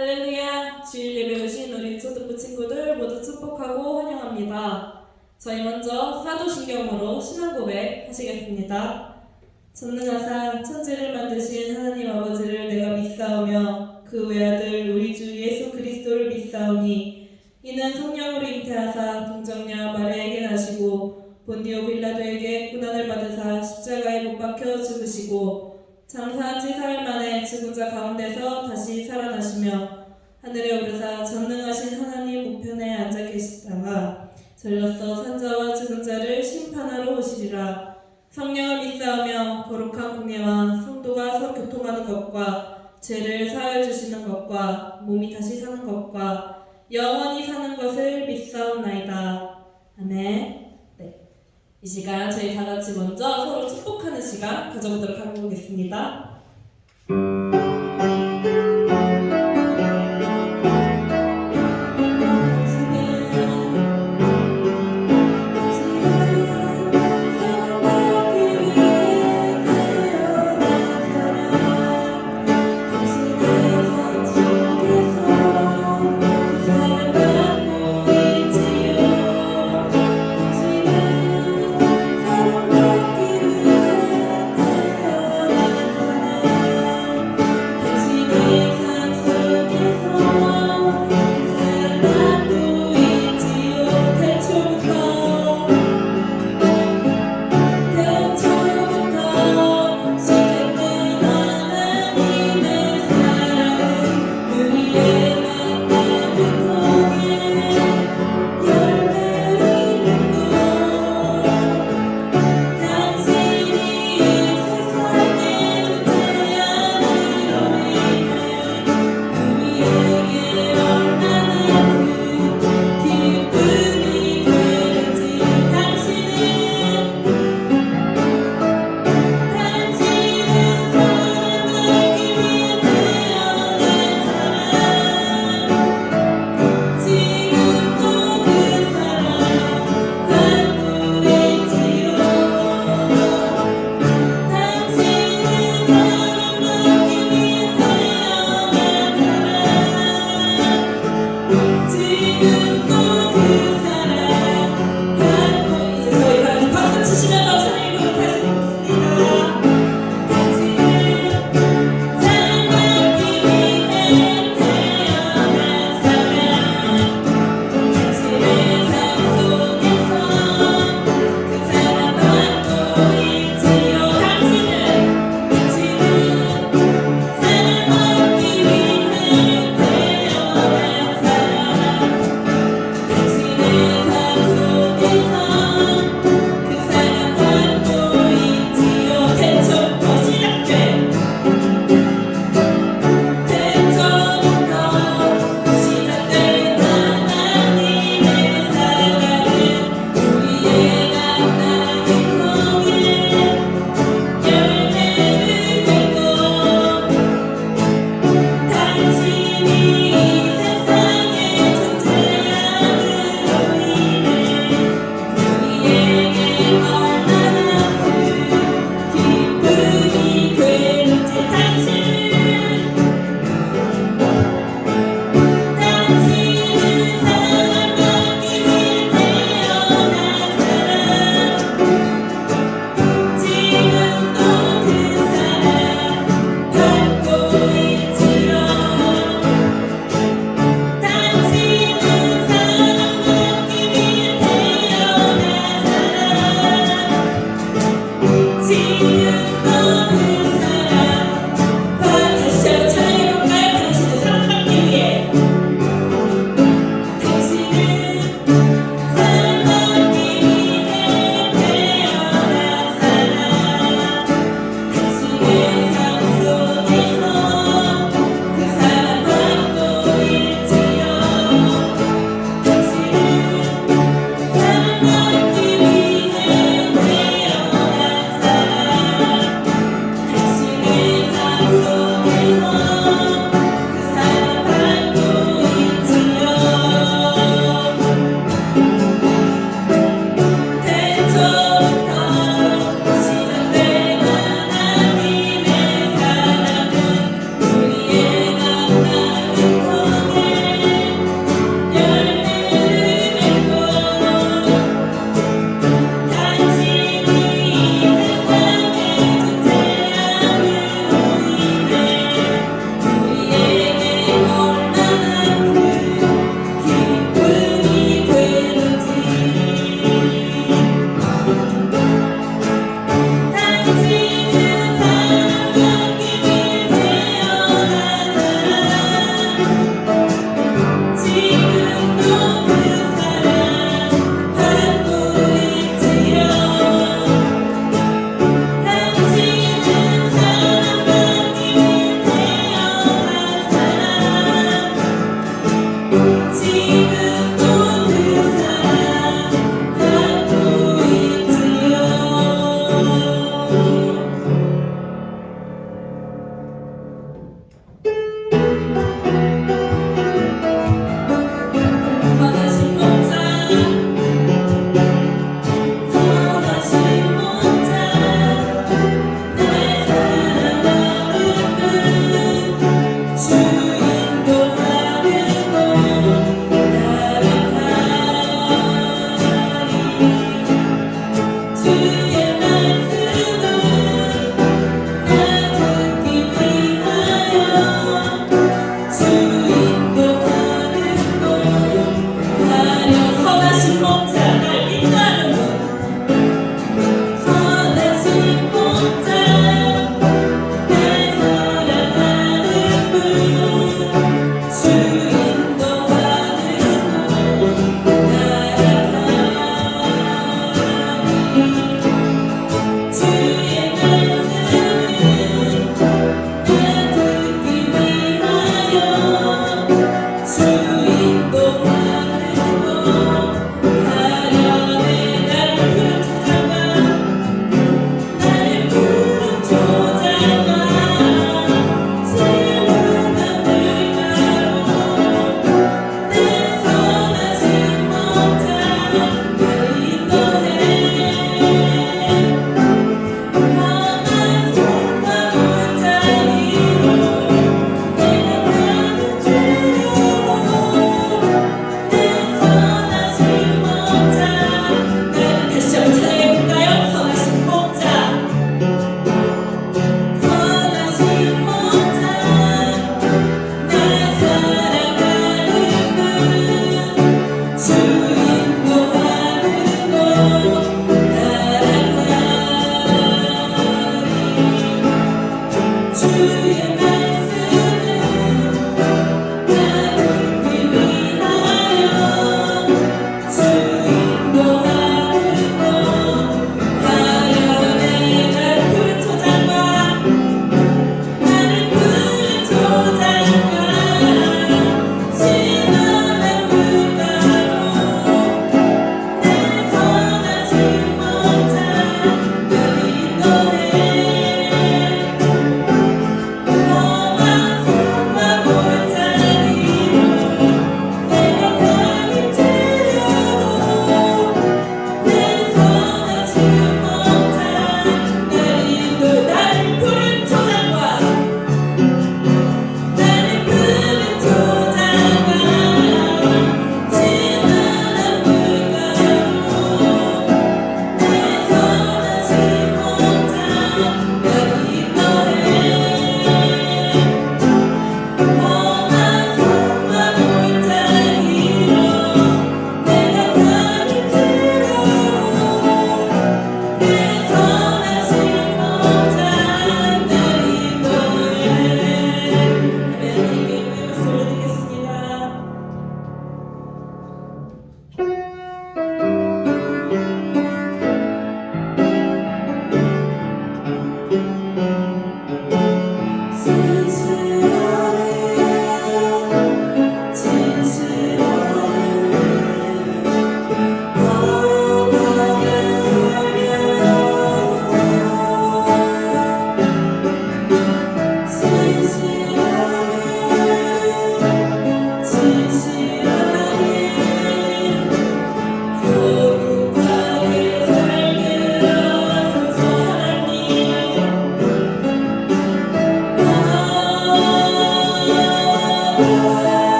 할렐루야! 주일 예배 오신 우리 초등부 친구들 모두 축복하고 환영합니다. 저희 먼저 사도신경으로 신앙 고백 하시겠습니다. 전능하사 천지를 만드신 하나님 아버지를 내가 믿사오며 그 외아들 우리 주 예수 그리스도를 믿사오니 이는 성령으로 잉태하사 동정녀 마리아에게 나시고 본디오 빌라도에게 고난을 받으사 십자가에 못 박혀 죽으시고 장사한 지 사흘 만에 죽은 자 가운데서 다시 살아나시며 하늘에 오르사 전능하신 하나님 우편에 앉아 계시다가 절로서 산자와 죽은 자를 심판하러 오시리라. 성령을 믿사오며 거룩한 공예와 성도가 서로 교통하는 것과 죄를 사하여 주시는 것과 몸이 다시 사는 것과 영원히 사는 것을 믿사옵나이다. 아멘. 이 시간 저희 다 같이 먼저 서로 축복하는 시간 가져보도록 하겠습니다.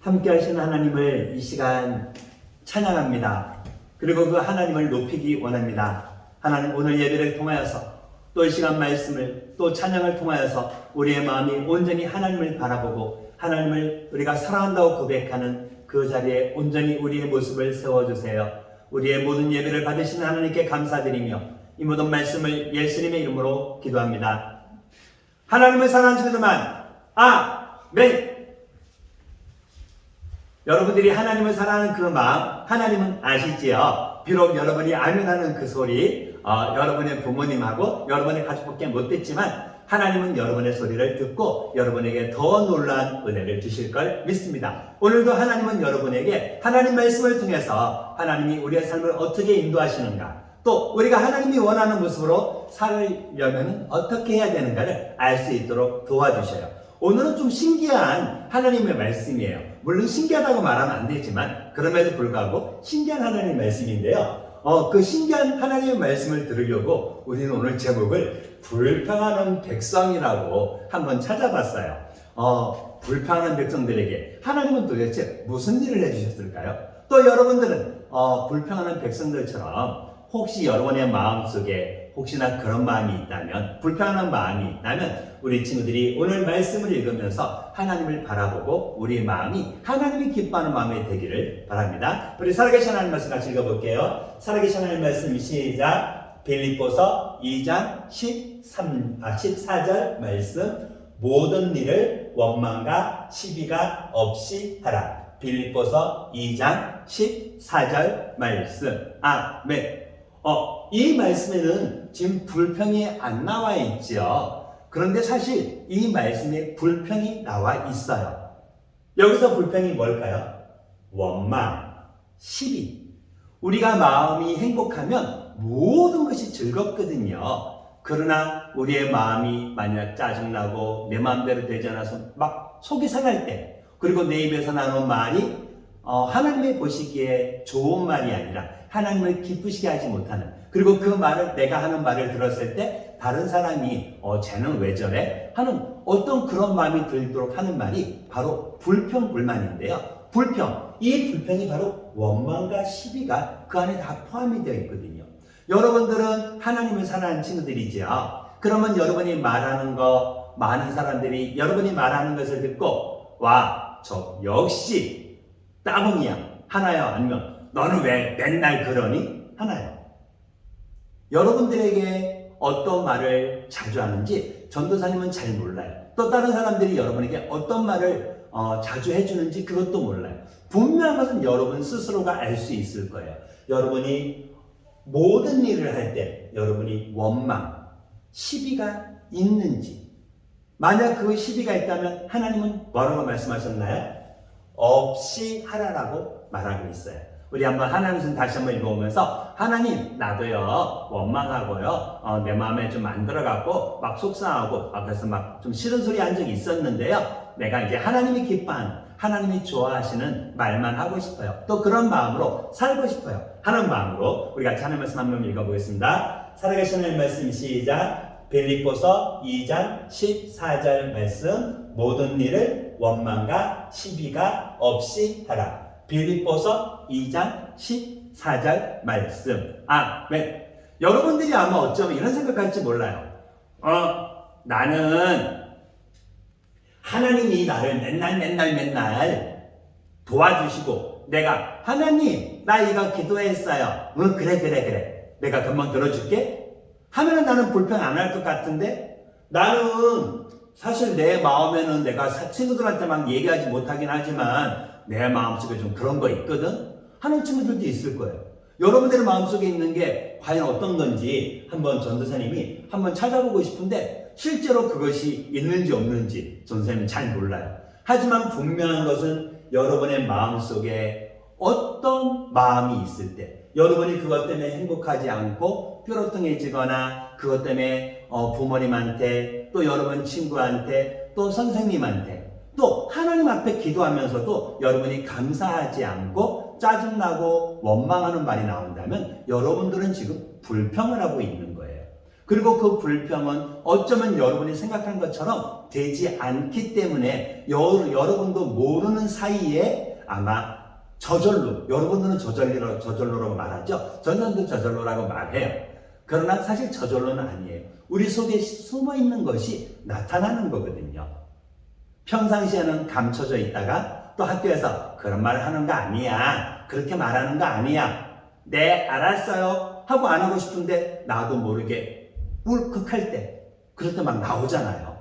함께 하시는 하나님을 이 시간 찬양합니다. 그리고 그 하나님을 높이기 원합니다. 하나님, 오늘 예배를 통하여서 또 이 시간 말씀을 또 찬양을 통하여서 우리의 마음이 온전히 하나님을 바라보고 하나님을 우리가 사랑한다고 고백하는 그 자리에 온전히 우리의 모습을 세워주세요. 우리의 모든 예배를 받으시는 하나님께 감사드리며 이 모든 말씀을 예수님의 이름으로 기도합니다. 하나님을 사랑하는 친구들만 아멘. 여러분들이 하나님을 사랑하는 그 마음 하나님은 아시지요? 비록 여러분이 아멘하는 그 소리 여러분의 부모님하고 여러분의 가족밖에 못 듣지만 하나님은 여러분의 소리를 듣고 여러분에게 더 놀라운 은혜를 주실 걸 믿습니다. 오늘도 하나님은 여러분에게 하나님 말씀을 통해서 하나님이 우리의 삶을 어떻게 인도하시는가, 또 우리가 하나님이 원하는 모습으로 살려면 어떻게 해야 되는가를 알 수 있도록 도와주셔요. 오늘은 좀 신기한 하나님의 말씀이에요. 물론 신기하다고 말하면 안 되지만 그럼에도 불구하고 신기한 하나님의 말씀인데요. 그 신기한 하나님의 말씀을 들으려고 우리는 오늘 제목을 불평하는 백성이라고 한번 찾아봤어요. 불평하는 백성들에게 하나님은 도대체 무슨 일을 해주셨을까요? 또 여러분들은 불평하는 백성들처럼 혹시 여러분의 마음속에 혹시나 그런 마음이 있다면, 불평하는 마음이 있다면 우리 친구들이 오늘 말씀을 읽으면서 하나님을 바라보고 우리의 마음이 하나님이 기뻐하는 마음이 되기를 바랍니다. 우리 살아계신 하나님 말씀 같이 읽어볼게요. 살아계신 하나님 말씀 시작. 빌립보서 2장 14절 말씀. 모든 일을 원망과 시비가 없이 하라. 빌립보서 2장 14절 말씀. 아멘. 이 말씀에는 지금 불평이 안 나와 있죠. 그런데 사실 이 말씀에 불평이 나와 있어요. 여기서 불평이 뭘까요? 원망, 시비. 우리가 마음이 행복하면 모든 것이 즐겁거든요. 그러나 우리의 마음이 만약 짜증나고 내 마음대로 되지 않아서 막 속이 상할 때, 그리고 내 입에서 나오는 말이 하나님이 보시기에 좋은 말이 아니라 하나님을 기쁘시게 하지 못하는, 그리고 그 말을 내가 하는 말을 들었을 때 다른 사람이 쟤는 왜 저래? 하는 어떤 그런 마음이 들도록 하는 말이 바로 불평불만인데요. 불평, 이 불평이 바로 원망과 시비가 그 안에 다 포함이 되어 있거든요. 여러분들은 하나님을 사랑하는 친구들이죠. 그러면 여러분이 말하는 거, 많은 사람들이 여러분이 말하는 것을 듣고 저 역시 따봉이야 하나요? 아니면 너는 왜 맨날 그러니? 하나요? 여러분들에게 어떤 말을 자주 하는지 전도사님은 잘 몰라요. 또 다른 사람들이 여러분에게 어떤 말을 자주 해주는지 그것도 몰라요. 분명한 것은 여러분 스스로가 알 수 있을 거예요. 여러분이 모든 일을 할 때 여러분이 원망, 시비가 있는지, 만약 그 시비가 있다면 하나님은 뭐라고 말씀하셨나요? 없이 하라라고 말하고 있어요. 우리 한번 하나님 말씀 다시 한번 읽어보면서, 하나님 나도요 원망하고요 내 마음에 좀 안 들어갔고 막 속상하고 그래서 막 좀 싫은 소리 한 적이 있었는데요, 내가 이제 하나님이 기뻐하는, 하나님이 좋아하시는 말만 하고 싶어요. 또 그런 마음으로 살고 싶어요 하는 마음으로 우리 같이 하나님 말씀 한번 읽어보겠습니다. 살아계신 하나님 말씀 시작. 빌립보서 2장 14절 말씀. 모든 일을 원망과 시비가 없이 하라. 빌립보서 2장 14절 말씀. 아멘. 여러분들이 아마 어쩌면 이런 생각할지 몰라요. 나는 하나님이 나를 맨날 도와주시고 내가 하나님 나 이거 기도했어요. 그래 내가 금방 들어줄게 하면은 나는 불평 안 할 것 같은데, 나는 사실 내 마음에는 내가 친구들한테 막 얘기하지 못하긴 하지만 내 마음속에 좀 그런 거 있거든 하는 친구들도 있을 거예요. 여러분들의 마음속에 있는 게 과연 어떤 건지 한번 전도사님이 한번 찾아보고 싶은데 실제로 그것이 있는지 없는지 전도사님은 잘 몰라요. 하지만 분명한 것은 여러분의 마음속에 어떤 마음이 있을 때 여러분이 그것 때문에 행복하지 않고 뾰로통해지거나 그것 때문에 부모님한테 또 여러분 친구한테 또 선생님한테 또 하나님 앞에 기도하면서도 여러분이 감사하지 않고 짜증나고 원망하는 말이 나온다면 여러분들은 지금 불평을 하고 있는 거예요. 그리고 그 불평은 어쩌면 여러분이 생각한 것처럼 되지 않기 때문에 여러분도 모르는 사이에 아마 저절로, 여러분들은 저절로라고 말하죠. 저는도 저절로라고 말해요. 그러나 사실 저절로는 아니에요. 우리 속에 숨어 있는 것이 나타나는 거거든요. 평상시에는 감춰져 있다가 또 학교에서 그런 말을 하는 거 아니야. 그렇게 말하는 거 아니야. 네, 알았어요. 하고 안 하고 싶은데 나도 모르게 울컥할 때, 그럴 때 막 나오잖아요.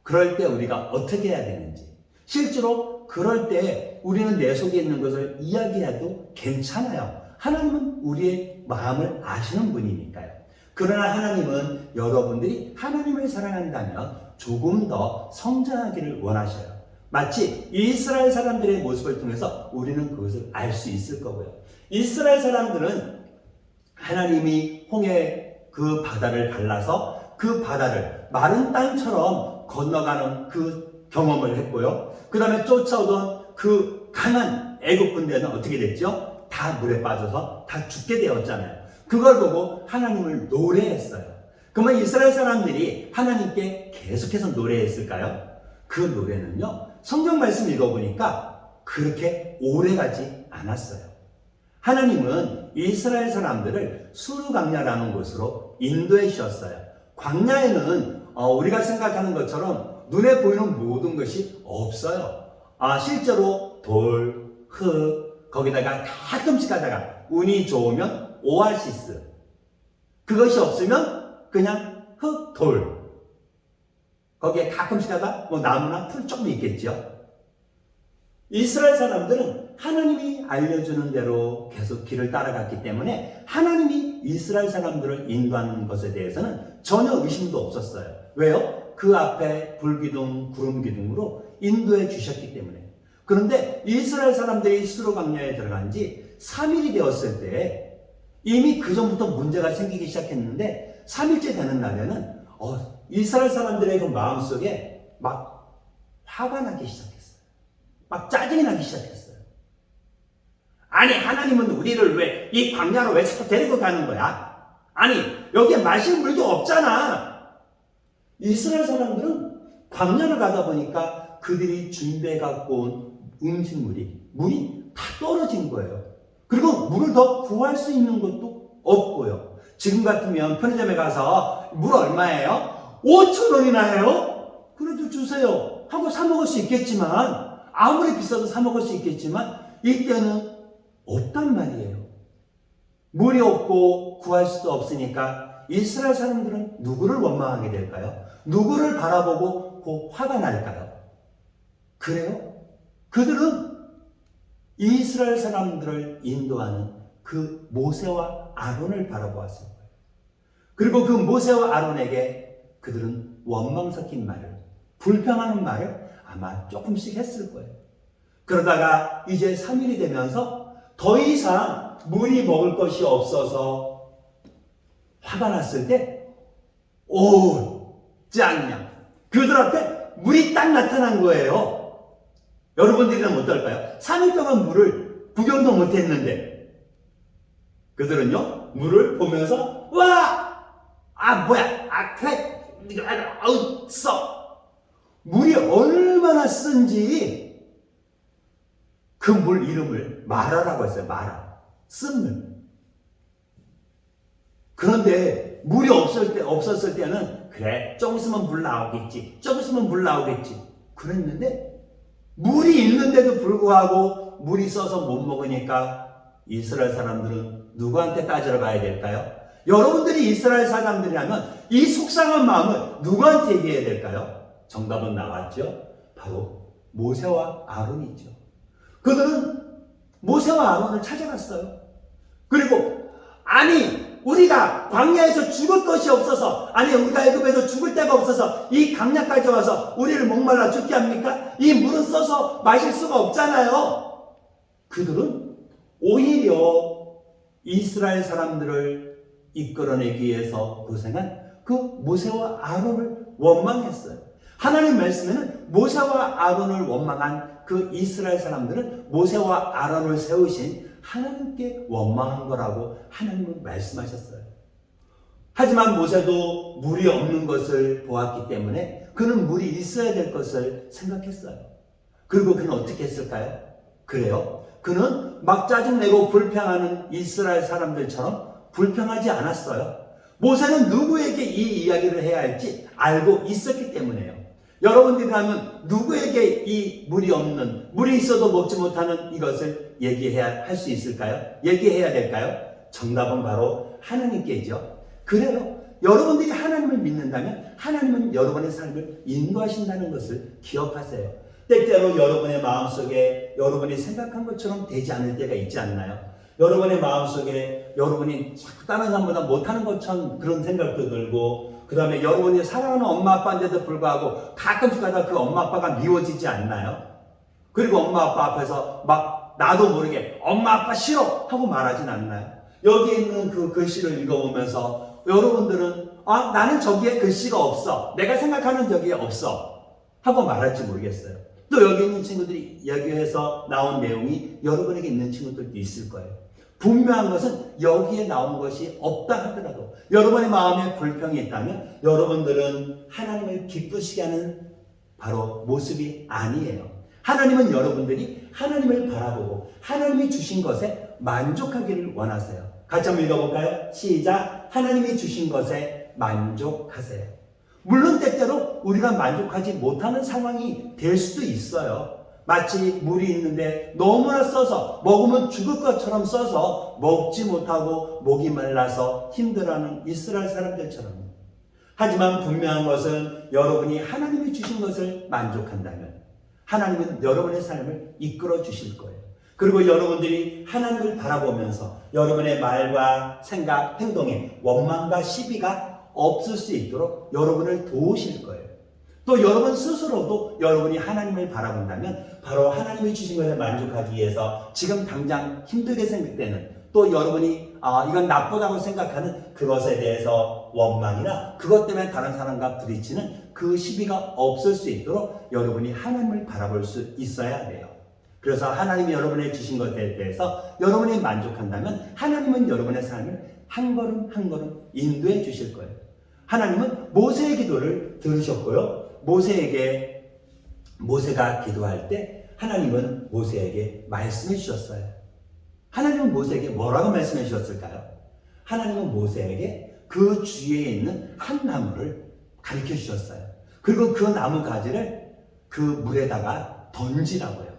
그럴 때 우리가 어떻게 해야 되는지. 실제로 그럴 때 우리는 내 속에 있는 것을 이야기해도 괜찮아요. 하나님은 우리의 마음을 아시는 분이니까요. 그러나 하나님은 여러분들이 하나님을 사랑한다면 조금 더 성장하기를 원하셔요. 마치 이스라엘 사람들의 모습을 통해서 우리는 그것을 알 수 있을 거고요. 이스라엘 사람들은 하나님이 홍해 그 바다를 갈라서 그 바다를 마른 땅처럼 건너가는 그 경험을 했고요. 그 다음에 쫓아오던 그 강한 애국 군대는 어떻게 됐죠? 다 물에 빠져서 다 죽게 되었잖아요. 그걸 보고 하나님을 노래했어요. 그러면 이스라엘 사람들이 하나님께 계속해서 노래했을까요? 그 노래는요, 성경 말씀 읽어보니까 그렇게 오래가지 않았어요. 하나님은 이스라엘 사람들을 수르 광야라는 곳으로 인도해 주셨어요. 광야에는 우리가 생각하는 것처럼 눈에 보이는 모든 것이 없어요. 실제로 돌, 흙, 거기다가 가끔씩 하다가 운이 좋으면 오아시스, 그것이 없으면 그냥 흙, 돌, 거기에 가끔씩 하다 뭐 나무나 풀 조금 있겠죠. 이스라엘 사람들은 하나님이 알려주는 대로 계속 길을 따라갔기 때문에 하나님이 이스라엘 사람들을 인도하는 것에 대해서는 전혀 의심도 없었어요. 왜요? 그 앞에 불기둥, 구름기둥으로 인도해 주셨기 때문에. 그런데 이스라엘 사람들이 수르 광야에 들어간 지 3일이 되었을 때 이미 그 전부터 문제가 생기기 시작했는데 3일째 되는 날에는 이스라엘 사람들의 그 마음속에 막 화가 나기 시작했어요. 막 짜증이 나기 시작했어요. 아니, 하나님은 우리를 왜 이 광야로 왜 자꾸 데리고 가는 거야? 아니, 여기에 마실 물도 없잖아. 이스라엘 사람들은 광야를 가다 보니까 그들이 준비해 갖고 온 물이 다 떨어진 거예요. 그리고 물을 더 구할 수 있는 것도 없고요. 지금 같으면 편의점에 가서 물 얼마예요? 5,000원이나 해요? 그래도 주세요 하고 사 먹을 수 있겠지만, 아무리 비싸도 사 먹을 수 있겠지만 이때는 없단 말이에요. 물이 없고 구할 수도 없으니까 이스라엘 사람들은 누구를 원망하게 될까요? 누구를 바라보고 그 화가 날까요? 그래요? 그들은 이스라엘 사람들을 인도하는 그 모세와 아론을 바라보았을 거예요. 그리고 그 모세와 아론에게 그들은 원망 섞인 말을, 불평하는 말을 아마 조금씩 했을 거예요. 그러다가 이제 3일이 되면서 더 이상 물이 먹을 것이 없어서 화가 났을 때, 짱냥, 그들 앞에 물이 딱 나타난 거예요. 여러분들이라면 어떨까요? 3일 동안 물을 구경도 못했는데 그들은요, 물을 보면서 물이 얼마나 쓴지 그 물 이름을 마라라고 했어요. 마라, 쓴 물. 그런데 물이 없었을 때는 그래, 조금 있으면 물 나오겠지, 그랬는데 물이 있는데도 불구하고 물이 써서 못 먹으니까 이스라엘 사람들은 누구한테 따지러 가야 될까요? 여러분들이 이스라엘 사람들이라면 이 속상한 마음을 누구한테 얘기해야 될까요? 정답은 나왔죠. 바로 모세와 아론이죠. 그들은 모세와 아론을 찾아갔어요. 그리고 우리가 광야에서 죽을 것이 없어서, 우리가 애굽에서 죽을 데가 없어서 이 광야까지 와서 우리를 목말라 죽게 합니까? 이 물은 써서 마실 수가 없잖아요. 그들은 오히려 이스라엘 사람들을 이끌어내기 위해서 고생한 그 모세와 아론을 원망했어요. 하나님 말씀에는 모세와 아론을 원망한 그 이스라엘 사람들은 모세와 아론을 세우신 하나님께 원망한 거라고 하나님은 말씀하셨어요. 하지만 모세도 물이 없는 것을 보았기 때문에 그는 물이 있어야 될 것을 생각했어요. 그리고 그는 어떻게 했을까요? 그래요. 그는 막 짜증내고 불평하는 이스라엘 사람들처럼 불평하지 않았어요. 모세는 누구에게 이 이야기를 해야 할지 알고 있었기 때문에요. 여러분들이라면 누구에게 이 물이 없는, 물이 있어도 먹지 못하는 이것을 할 수 있을까요? 얘기해야 될까요? 정답은 바로 하나님께죠. 그래요. 여러분들이 하나님을 믿는다면 하나님은 여러분의 삶을 인도하신다는 것을 기억하세요. 때때로 여러분의 마음속에 여러분이 생각한 것처럼 되지 않을 때가 있지 않나요? 여러분의 마음속에 여러분이 자꾸 다른 사람보다 못하는 것처럼 그런 생각도 들고, 그 다음에 여러분이 사랑하는 엄마 아빠인데도 불구하고 가끔씩 하다 그 엄마 아빠가 미워지지 않나요? 그리고 엄마 아빠 앞에서 막 나도 모르게 엄마 아빠 싫어 하고 말하진 않나요? 여기 있는 그 글씨를 읽어보면서 여러분들은 나는 저기에 글씨가 없어, 내가 생각하는 저기에 없어 하고 말할지 모르겠어요. 또 여기 있는 친구들이 여기에서 나온 내용이 여러분에게 있는 친구들도 있을 거예요. 분명한 것은 여기에 나온 것이 없다 하더라도 여러분의 마음에 불평이 있다면 여러분들은 하나님을 기쁘시게 하는 바로 모습이 아니에요. 하나님은 여러분들이 하나님을 바라보고 하나님이 주신 것에 만족하기를 원하세요. 같이 한번 읽어볼까요? 시작. 하나님이 주신 것에 만족하세요. 물론 때때로 우리가 만족하지 못하는 상황이 될 수도 있어요. 마치 물이 있는데 너무나 써서 먹으면 죽을 것처럼 써서 먹지 못하고 목이 말라서 힘들어하는 이스라엘 사람들처럼. 하지만 분명한 것은 여러분이 하나님이 주신 것을 만족한다면 하나님은 여러분의 삶을 이끌어 주실 거예요. 그리고 여러분들이 하나님을 바라보면서 여러분의 말과 생각, 행동에 원망과 시비가 없을 수 있도록 여러분을 도우실 거예요. 또 여러분 스스로도 여러분이 하나님을 바라본다면 바로 하나님이 주신 것에 만족하기 위해서 지금 당장 힘들게 생각되는, 또 여러분이 이건 나쁘다고 생각하는 그것에 대해서 원망이나 그것 때문에 다른 사람과 부딪히는 그 시비가 없을 수 있도록 여러분이 하나님을 바라볼 수 있어야 돼요. 그래서 하나님이 여러분에게 주신 것에 대해서 여러분이 만족한다면 하나님은 여러분의 삶을 한 걸음 한 걸음 인도해 주실 거예요. 하나님은 모세의 기도를 들으셨고요. 모세가 기도할 때 하나님은 모세에게 말씀해 주셨어요. 하나님은 모세에게 뭐라고 말씀해 주셨을까요? 하나님은 모세에게 그 주위에 있는 한 나무를 가르쳐 주셨어요. 그리고 그 나무 가지를 그 물에다가 던지라고요.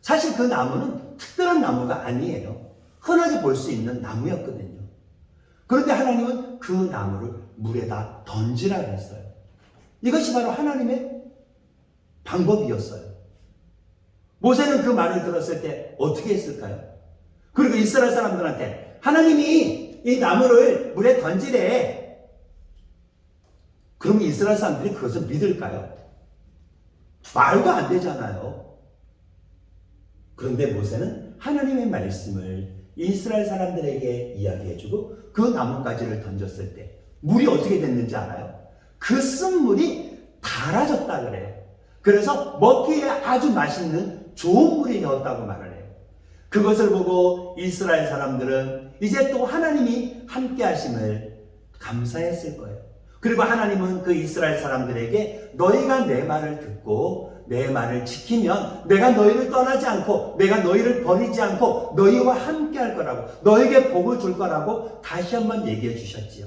사실 그 나무는 특별한 나무가 아니에요. 흔하게 볼 수 있는 나무였거든요. 그런데 하나님은 그 나무를 물에다 던지라고 했어요. 이것이 바로 하나님의 방법이었어요. 모세는 그 말을 들었을 때 어떻게 했을까요? 그리고 이스라엘 사람들한테 하나님이 이 나무를 물에 던지래. 그러면 이스라엘 사람들이 그것을 믿을까요? 말도 안 되잖아요. 그런데 모세는 하나님의 말씀을 이스라엘 사람들에게 이야기해주고 그 나뭇가지를 던졌을 때 물이 어떻게 됐는지 알아요? 그 쓴 물이 달아졌다 그래요. 그래서 먹기에 아주 맛있는 좋은 물이 되었다고 말을 해요. 그것을 보고 이스라엘 사람들은 이제 또 하나님이 함께 하심을 감사했을 거예요. 그리고 하나님은 그 이스라엘 사람들에게 너희가 내 말을 듣고 내 말을 지키면 내가 너희를 떠나지 않고 내가 너희를 버리지 않고 너희와 함께 할 거라고, 너에게 복을 줄 거라고 다시 한번 얘기해 주셨지요.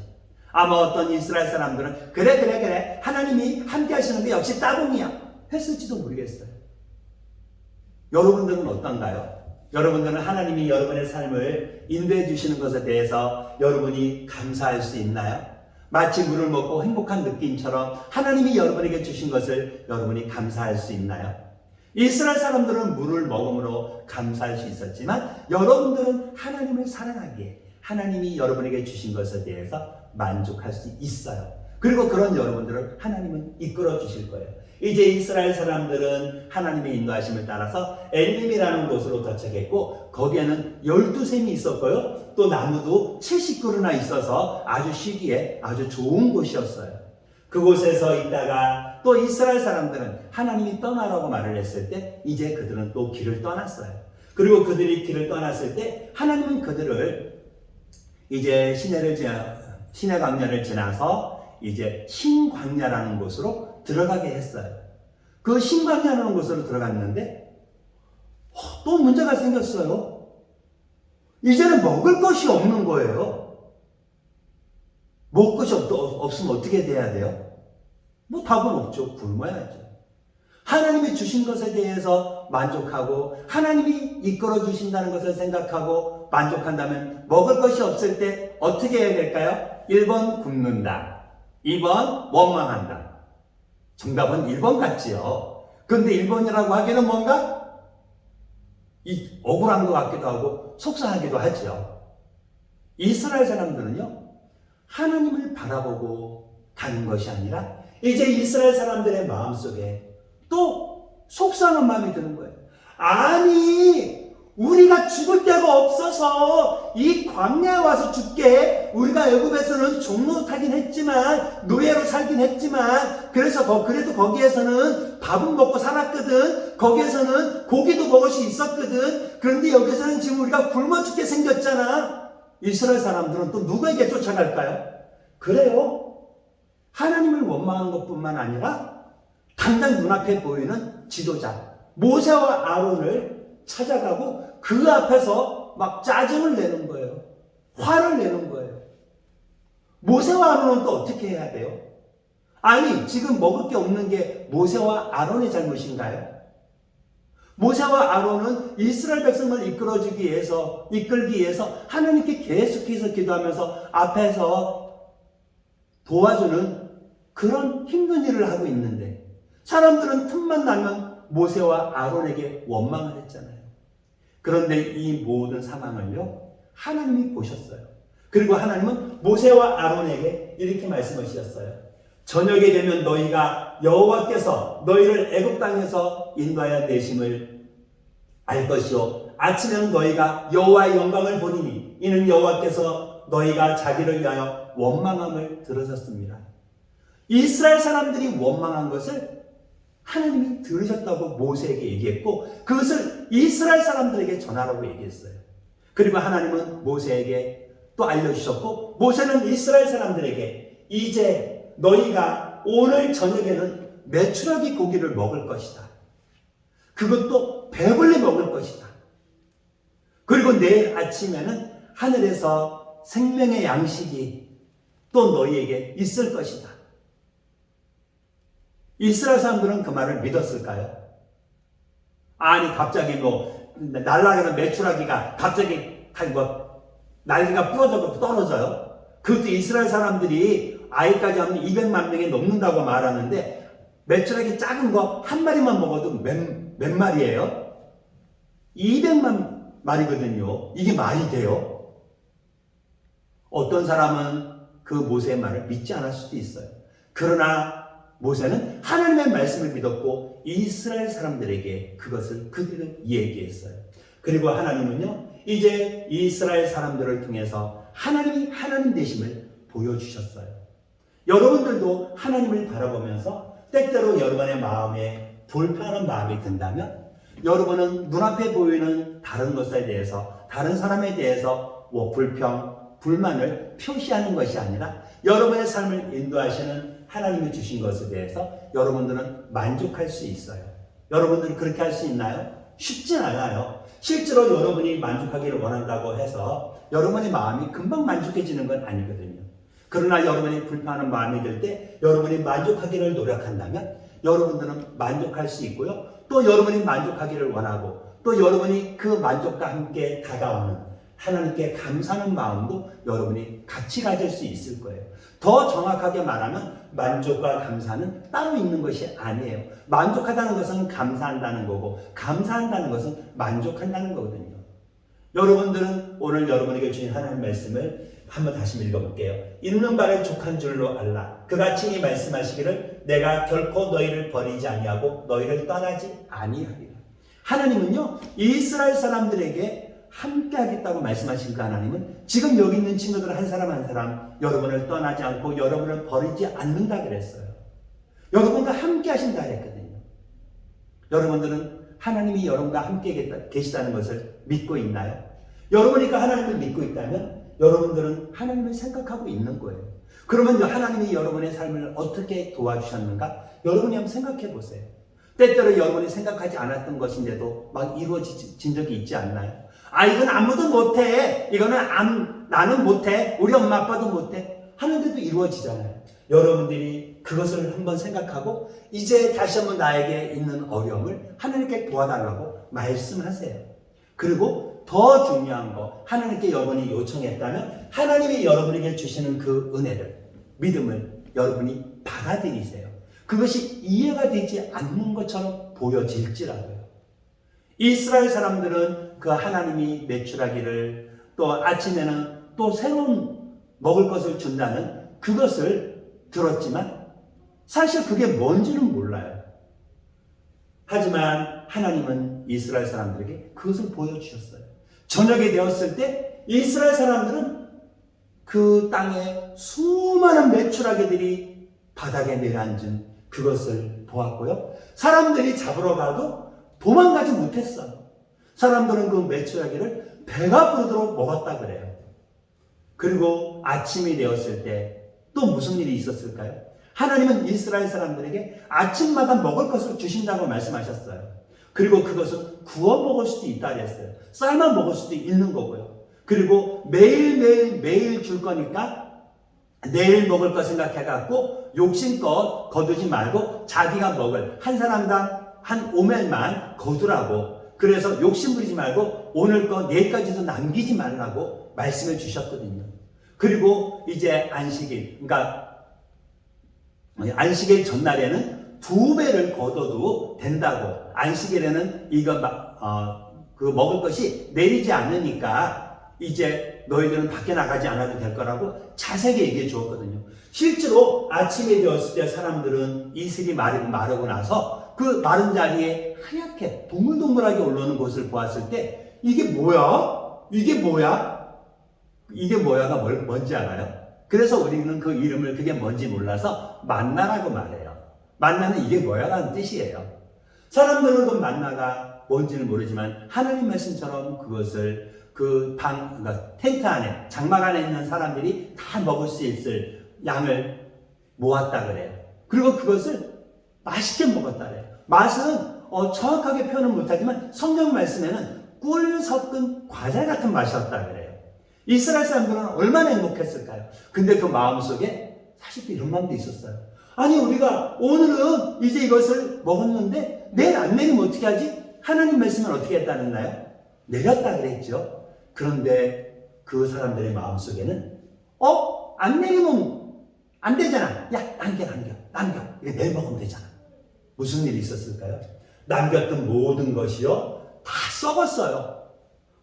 아마 어떤 이스라엘 사람들은 그래 하나님이 함께 하시는 게 역시 따봉이야 했을지도 모르겠어요. 여러분들은 어떤가요? 여러분들은 하나님이 여러분의 삶을 인도해 주시는 것에 대해서 여러분이 감사할 수 있나요? 마치 물을 먹고 행복한 느낌처럼 하나님이 여러분에게 주신 것을 여러분이 감사할 수 있나요? 이스라엘 사람들은 물을 먹음으로 감사할 수 있었지만 여러분들은 하나님을 사랑하기에 하나님이 여러분에게 주신 것에 대해서 만족할 수 있어요. 그리고 그런 여러분들을 하나님은 이끌어 주실 거예요. 이제 이스라엘 사람들은 하나님의 인도하심을 따라서 엘림이라는 곳으로 도착했고 거기에는 12샘이 있었고요. 또 나무도 70그루나 있어서 아주 쉬기에 아주 좋은 곳이었어요. 그곳에서 있다가 또 이스라엘 사람들은 하나님이 떠나라고 말을 했을 때 이제 그들은 또 길을 떠났어요. 그리고 그들이 길을 떠났을 때 하나님은 그들을 이제 시내 광야를 지나서 이제 신광야라는 곳으로 들어가게 했어요. 그 신광야라는 곳으로 들어갔는데 또 문제가 생겼어요. 이제는 먹을 것이 없는 거예요. 먹을 것이 없으면 어떻게 돼야 돼요? 뭐 답은 없죠. 굶어야죠. 하나님이 주신 것에 대해서 만족하고 하나님이 이끌어 주신다는 것을 생각하고 만족한다면 먹을 것이 없을 때 어떻게 해야 될까요? 1번 굶는다. 2번 원망한다. 정답은 1번 같지요. 근데 1번이라고 하기는 뭔가 억울한 것 같기도 하고 속상하기도 하죠. 이스라엘 사람들은요, 하나님을 바라보고 가는 것이 아니라 이제 이스라엘 사람들의 마음속에 또 속상한 마음이 드는 거예요. 아니, 우리가 죽을 데가 없어서 이 광야에 와서 죽게, 우리가 애굽에서는 종로 타긴 했지만 노예로 살긴 했지만 그래도 거기에서는 밥은 먹고 살았거든. 거기에서는 고기도 먹을 수 있었거든. 그런데 여기서는 지금 우리가 굶어 죽게 생겼잖아. 이스라엘 사람들은 또 누구에게 쫓아갈까요? 그래요. 하나님을 원망하는 것뿐만 아니라 당장 눈앞에 보이는 지도자 모세와 아론을 찾아가고 그 앞에서 막 짜증을 내는 거예요. 화를 내는 거예요. 모세와 아론은 또 어떻게 해야 돼요? 아니, 지금 먹을 게 없는 게 모세와 아론의 잘못인가요? 모세와 아론은 이스라엘 백성을 이끌기 위해서 하나님께 계속해서 기도하면서 앞에서 도와주는 그런 힘든 일을 하고 있는데 사람들은 틈만 나면 모세와 아론에게 원망을 했잖아요. 그런데 이 모든 상황을요, 하나님이 보셨어요. 그리고 하나님은 모세와 아론에게 이렇게 말씀하셨어요. 저녁이 되면 너희가 여호와께서 너희를 애굽 땅에서 인도하여 내심을 알 것이요 아침에는 너희가 여호와의 영광을 보리니 이는 여호와께서 너희가 자기를 위하여 원망함을 들으셨습니다. 이스라엘 사람들이 원망한 것을 하나님이 들으셨다고 모세에게 얘기했고 그것을 이스라엘 사람들에게 전하라고 얘기했어요. 그리고 하나님은 모세에게 또 알려주셨고 모세는 이스라엘 사람들에게 이제 너희가 오늘 저녁에는 메추라기 고기를 먹을 것이다. 그것도 배불리 먹을 것이다. 그리고 내일 아침에는 하늘에서 생명의 양식이 또 너희에게 있을 것이다. 이스라엘 사람들은 그 말을 믿었을까요? 아니 갑자기 날아가는 메추라기가 갑자기 날개가 부러져서 떨어져요. 그것도 이스라엘 사람들이 아이까지 하면 200만 명이 넘는다고 말하는데 메추라기 작은 거 한 마리만 먹어도 몇 마리예요? 200만 마리거든요. 이게 말이 돼요? 어떤 사람은 그 모세의 말을 믿지 않을 수도 있어요. 그러나 모세는 하나님의 말씀을 믿었고 이스라엘 사람들에게 그것을 그대로 얘기했어요. 그리고 하나님은요, 이제 이스라엘 사람들을 통해서 하나님이 하나님 되심을 보여주셨어요. 여러분들도 하나님을 바라보면서 때때로 여러분의 마음에 불편한 마음이 든다면 여러분은 눈앞에 보이는 다른 것에 대해서 다른 사람에 대해서 불만을 표시하는 것이 아니라 여러분의 삶을 인도하시는 하나님이 주신 것에 대해서 여러분들은 만족할 수 있어요. 여러분들은 그렇게 할 수 있나요? 쉽진 않아요. 실제로 여러분이 만족하기를 원한다고 해서 여러분의 마음이 금방 만족해지는 건 아니거든요. 그러나 여러분이 불편한 마음이 들 때 여러분이 만족하기를 노력한다면 여러분들은 만족할 수 있고요. 또 여러분이 만족하기를 원하고 또 여러분이 그 만족과 함께 다가오는 하나님께 감사하는 마음도 여러분이 같이 가질 수 있을 거예요. 더 정확하게 말하면 만족과 감사는 따로 있는 것이 아니에요. 만족하다는 것은 감사한다는 거고 감사한다는 것은 만족한다는 거거든요. 여러분들은 오늘 여러분에게 주신 하나님 말씀을 한번 다시 읽어볼게요. 있는 바를 족한 줄로 알라. 그가 친히 말씀하시기를 내가 결코 너희를 버리지 아니하고 너희를 떠나지 아니하리라. 하나님은요, 이스라엘 사람들에게 함께 하겠다고 말씀하신 그 하나님은 지금 여기 있는 친구들 한 사람 한 사람 여러분을 떠나지 않고 여러분을 버리지 않는다 그랬어요. 여러분과 함께 하신다 그랬거든요. 여러분들은 하나님이 여러분과 함께 계시다는 것을 믿고 있나요? 여러분이 그 하나님을 믿고 있다면 여러분들은 하나님을 생각하고 있는 거예요. 그러면 하나님이 여러분의 삶을 어떻게 도와주셨는가? 여러분이 한번 생각해 보세요. 때때로 여러분이 생각하지 않았던 것인데도 막 이루어진 적이 있지 않나요? 아, 이건 아무도 못해. 이거는 나는 못해. 우리 엄마 아빠도 못해. 하는데도 이루어지잖아요. 여러분들이 그것을 한번 생각하고 이제 다시 한번 나에게 있는 어려움을 하나님께 도와달라고 말씀하세요. 그리고 더 중요한 거, 하나님께 여러분이 요청했다면 하나님이 여러분에게 주시는 그 은혜를, 믿음을 여러분이 받아들이세요. 그것이 이해가 되지 않는 것처럼 보여질지라도요. 이스라엘 사람들은 그 하나님이 매출하기를, 또 아침에는 또 새로운 먹을 것을 준다는 그것을 들었지만 사실 그게 뭔지는 몰라요. 하지만 하나님은 이스라엘 사람들에게 그것을 보여주셨어요. 저녁이 되었을 때 이스라엘 사람들은 그 땅에 수많은 메추라기들이 바닥에 내려앉은 그것을 보았고요. 사람들이 잡으러 가도 도망가지 못했어요. 사람들은 그 메추라기를 배가 부르도록 먹었다 그래요. 그리고 아침이 되었을 때 또 무슨 일이 있었을까요? 하나님은 이스라엘 사람들에게 아침마다 먹을 것을 주신다고 말씀하셨어요. 그리고 그것은 구워 먹을 수도 있다 그랬어요. 삶아 먹을 수도 있는 거고요. 그리고 매일 줄 거니까 내일 먹을 거 생각해갖고 욕심껏 거두지 말고 자기가 먹을 한 사람당 한 오멜만 거두라고, 그래서 욕심 부리지 말고 오늘 거 내일까지도 남기지 말라고 말씀해 주셨거든요. 그리고 이제 안식일, 그러니까 안식일 전날에는 2배를 거둬도 된다고, 안식일에는 이거 그 먹을 것이 내리지 않으니까 이제 너희들은 밖에 나가지 않아도 될 거라고 자세하게 얘기해 주었거든요. 실제로 아침이 되었을 때 사람들은 이슬이 마르고 나서 그 마른 자리에 하얗게 동글동글하게 올라오는 것을 보았을 때 이게 뭐야? 이게 뭐야? 이게 뭐야가 뭔지 알아요? 그래서 우리는 그 이름을 그게 뭔지 몰라서 만나라고 말해요. 만나는 이게 뭐야라는 뜻이에요. 사람들은 그 만나가 뭔지는 모르지만 하나님 말씀처럼 그것을 그러니까 텐트 안에, 장막 안에 있는 사람들이 다 먹을 수 있을 양을 모았다 그래요. 그리고 그것을 맛있게 먹었다 그래요. 맛은 정확하게 표현은 못하지만 성경 말씀에는 꿀 섞은 과자 같은 맛이었다 그래요. 이스라엘 사람들은 얼마나 행복했을까요? 근데 그 마음속에 사실 또 이런 마음도 있었어요. 아니, 우리가 오늘은 이제 이것을 먹었는데 내일 안 내리면 어떻게 하지? 하나님 말씀은 어떻게 했다는가요? 내렸다 그랬죠. 그런데 그 사람들의 마음속에는 안 내리면 안 되잖아. 야, 남겨. 이게 내일 먹으면 되잖아. 무슨 일이 있었을까요? 남겼던 모든 것이요 다 썩었어요.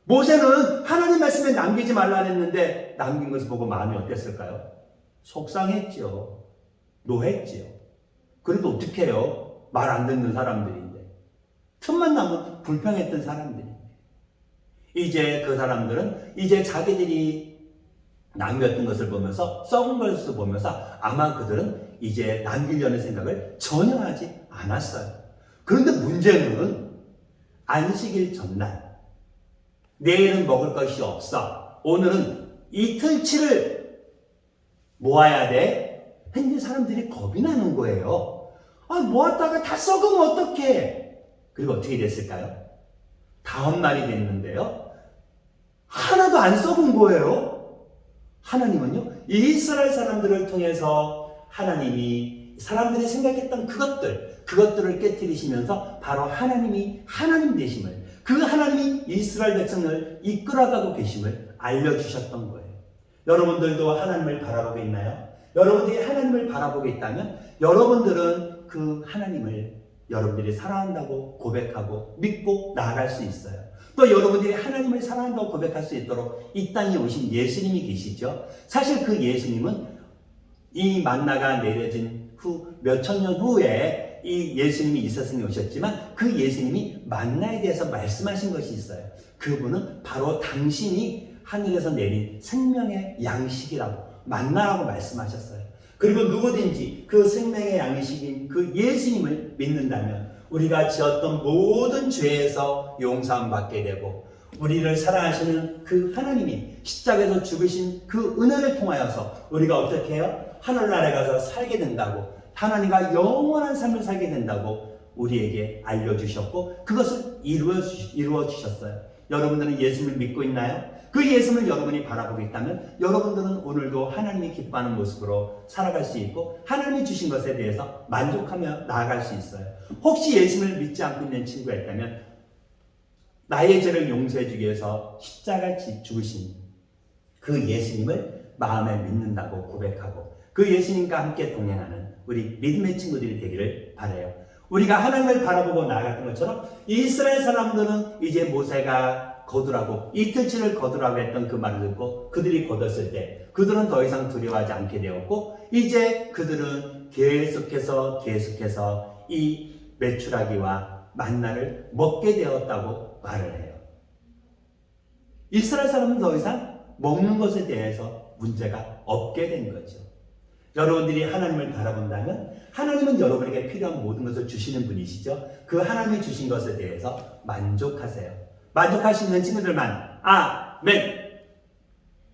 모세는 하나님 말씀에 남기지 말라 했는데 남긴 것을 보고 마음이 어땠을까요? 속상했지요. 노했지요. 그래도 어떻게 해요? 말 안 듣는 사람들인데. 틈만 나면 불평했던 사람들인데. 이제 그 사람들은 이제 자기들이 남겼던 것을 보면서, 썩은 것을 보면서 아마 그들은 이제 남기려는 생각을 전혀 하지 않았어요. 그런데 문제는 안식일 전날, 내일은 먹을 것이 없어. 오늘은 이틀치를 모아야 돼. 근데 사람들이 겁이 나는 거예요. 모았다가 다 썩으면 어떡해. 그리고 어떻게 됐을까요? 다음 날이 됐는데요. 하나도 안 썩은 거예요. 하나님은요, 이스라엘 사람들을 통해서 하나님이 사람들이 생각했던 그것들을 깨뜨리시면서 바로 하나님이 하나님 되심을, 그 하나님이 이스라엘 백성을 이끌어가고 계심을 알려주셨던 거예요. 여러분들도 하나님을 바라보고 있나요? 여러분들이 하나님을 바라보고 있다면 여러분들은 그 하나님을 여러분들이 사랑한다고 고백하고 믿고 나아갈 수 있어요. 또 여러분들이 하나님을 사랑한다고 고백할 수 있도록 이 땅에 오신 예수님이 계시죠. 사실 그 예수님은 이 만나가 내려진 후 몇천 년 후에 이 예수님이 이 세상에 오셨지만 그 예수님이 만나에 대해서 말씀하신 것이 있어요. 그분은 바로 당신이 하늘에서 내린 생명의 양식이라고, 만나라고 말씀하셨어요. 그리고 누구든지 그 생명의 양식인 그 예수님을 믿는다면 우리가 지었던 모든 죄에서 용서함 받게 되고 우리를 사랑하시는 그 하나님이 십자가에서 죽으신 그 은혜를 통하여서 우리가 어떻게 해요? 하늘나라에 가서 살게 된다고, 하나님과 영원한 삶을 살게 된다고 우리에게 알려주셨고 그것을 이루어 주셨어요. 여러분들은 예수를 믿고 있나요? 그 예수를 여러분이 바라보고 있다면 여러분들은 오늘도 하나님이 기뻐하는 모습으로 살아갈 수 있고 하나님이 주신 것에 대해서 만족하며 나아갈 수 있어요. 혹시 예수를 믿지 않고 있는 친구가 있다면 나의 죄를 용서해 주기 위해서 십자가에 죽으신 그 예수님을 마음에 믿는다고 고백하고 그 예수님과 함께 동행하는 우리 믿음의 친구들이 되기를 바라요. 우리가 하나님을 바라보고 나아갔던 것처럼 이스라엘 사람들은 이제 모세가 거두라고 이틀치를 거두라고 했던 그 말을 듣고 그들이 거뒀을 때 그들은 더 이상 두려워하지 않게 되었고 이제 그들은 계속해서 이 메추라기와 만나를 먹게 되었다고 말을 해요. 이스라엘 사람은 더 이상 먹는 것에 대해서 문제가 없게 된 거죠. 여러분들이 하나님을 바라본다면 하나님은 여러분에게 필요한 모든 것을 주시는 분이시죠. 그 하나님이 주신 것에 대해서 만족하세요. 만족할 수 있는 친구들만 아멘.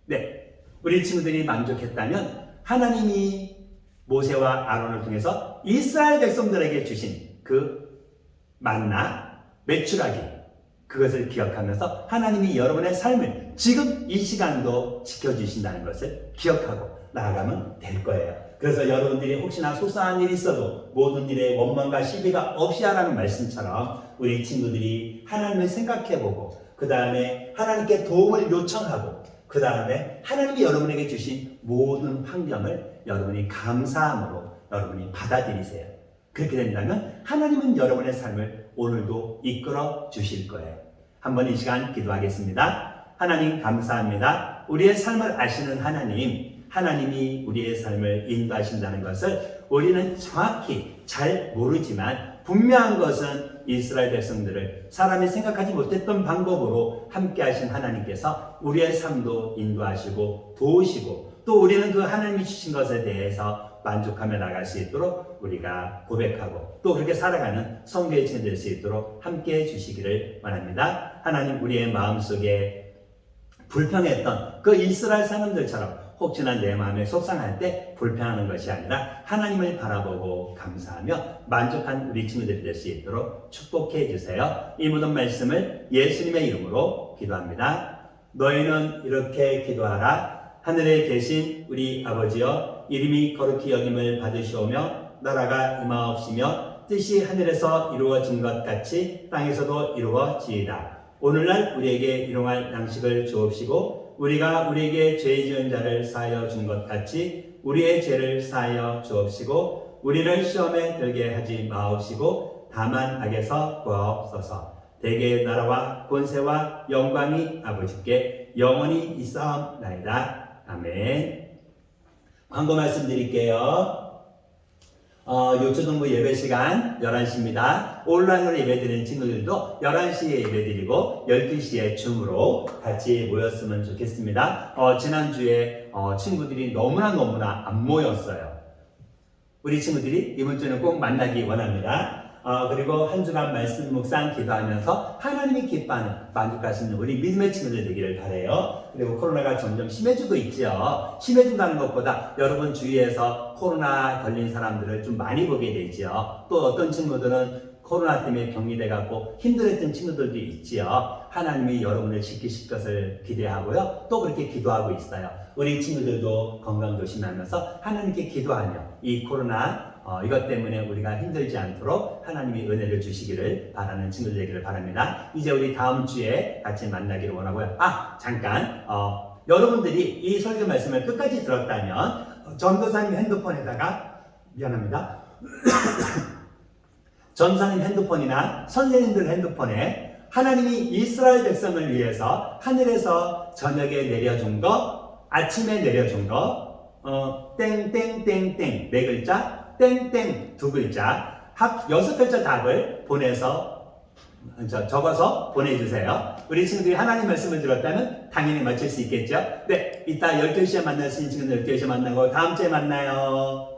네, 우리 친구들이 만족했다면 하나님이 모세와 아론을 통해서 이스라엘 백성들에게 주신 그 만나 메추라기 그것을 기억하면서 하나님이 여러분의 삶을 지금 이 시간도 지켜주신다는 것을 기억하고 나아가면 될 거예요. 그래서 여러분들이 혹시나 소소한 일이 있어도 모든 일에 원망과 시비가 없이 하라는 말씀처럼 우리 친구들이 하나님을 생각해보고 그 다음에 하나님께 도움을 요청하고 그 다음에 하나님이 여러분에게 주신 모든 환경을 여러분이 감사함으로 여러분이 받아들이세요. 그렇게 된다면 하나님은 여러분의 삶을 오늘도 이끌어 주실 거예요. 한번 이 시간 기도하겠습니다. 하나님 감사합니다. 우리의 삶을 아시는 하나님이 우리의 삶을 인도하신다는 것을 우리는 정확히 잘 모르지만 분명한 것은 이스라엘 백성들을 사람이 생각하지 못했던 방법으로 함께 하신 하나님께서 우리의 삶도 인도하시고 도우시고 또 우리는 그 하나님이 주신 것에 대해서 만족하며 나갈 수 있도록 우리가 고백하고 또 그렇게 살아가는 성도의 친구 될 수 있도록 함께 해주시기를 원합니다. 하나님 우리의 마음속에 불평했던 그 이스라엘 사람들처럼 혹시나 내 마음에 속상할 때 불평하는 것이 아니라 하나님을 바라보고 감사하며 만족한 우리 친구들이 될 수 있도록 축복해 주세요. 이 모든 말씀을 예수님의 이름으로 기도합니다. 너희는 이렇게 기도하라. 하늘에 계신 우리 아버지여 이름이 거룩히 여김을 받으시오며 나라가 임하옵시며 뜻이 하늘에서 이루어진 것 같이 땅에서도 이루어지이다. 오늘날 우리에게 일용할 양식을 주옵시고 우리가 우리에게 죄 지은 자를 사하여 준 것 같이 우리의 죄를 사하여 주옵시고 우리를 시험에 들게 하지 마옵시고 다만 악에서 구하옵소서. 대개의 나라와 권세와 영광이 아버지께 영원히 있사옵나이다. 아멘. 광고 말씀드릴게요. 요초동부 예배 시간 11시입니다. 온라인으로 예배 드리는 친구들도 11시에 예배 드리고 12시에 줌으로 같이 모였으면 좋겠습니다. 지난주에 친구들이 너무나 안 모였어요. 우리 친구들이 이번 주는 꼭 만나기 원합니다. 그리고 한 주간 말씀 묵상 기도하면서 하나님이 기뻐하는 만족하시는 우리 믿음의 친구들 되기를 바라요. 그리고 코로나가 점점 심해지고 있죠. 심해진다는 것보다 여러분 주위에서 코로나 걸린 사람들을 좀 많이 보게 되죠. 또 어떤 친구들은 코로나 때문에 격리돼 갖고 힘들었던 친구들도 있지요. 하나님이 여러분을 지키실 것을 기대하고요. 또 그렇게 기도하고 있어요. 우리 친구들도 건강 조심하면서 하나님께 기도하며 이 코로나 이것 때문에 우리가 힘들지 않도록 하나님이 은혜를 주시기를 바라는 친구들 되기를 바랍니다. 이제 우리 다음 주에 같이 만나기를 원하고요. 잠깐 여러분들이 이 설교 말씀을 끝까지 들었다면 전도사님 핸드폰에다가 미안합니다. 전도사님 핸드폰이나 선생님들 핸드폰에 하나님이 이스라엘 백성을 위해서 하늘에서 저녁에 내려준 거, 아침에 내려준 거, 땡땡땡땡 4글자, 땡땡 2글자, 합 6글자 답을 적어서 보내주세요. 우리 친구들이 하나님 말씀을 들었다면 당연히 맞출 수 있겠죠? 네, 이따 12시에 만날 수 있는 친구들 12시에 만나고 다음 주에 만나요.